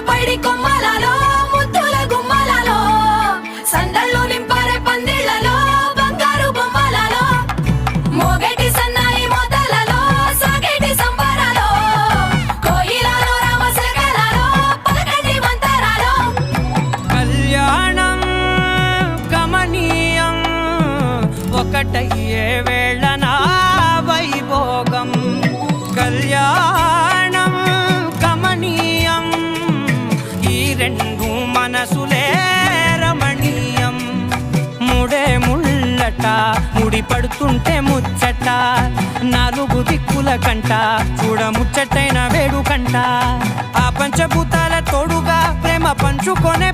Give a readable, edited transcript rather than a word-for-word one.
పైడి కొమ్మలలో ముద్దుల గుమ్మలలో సందళ్ళు నింపరే పందిళ్లలో బంగారు బొమ్మలలో మోగేటి సన్నాయి మోతలలో సాగేటి సంబరాలో కోయిలలో రామశకలలో పలకండి మంతరాలో కళ్యాణం గమనీయం ఒకటయ్యే వేళ నా వైభోగం కళ్యాణం గమనీయం ఈ రెండు మనసులే రమణీయం ముడే ముళ్ళట ముడి పడుతుంటే ముచ్చట నాలుగు దిక్కుల కంట చూడ ముచ్చటైన వేడుకంట ఆ పంచభూతాల తోడుగా ప్రేమ పంచుకొనే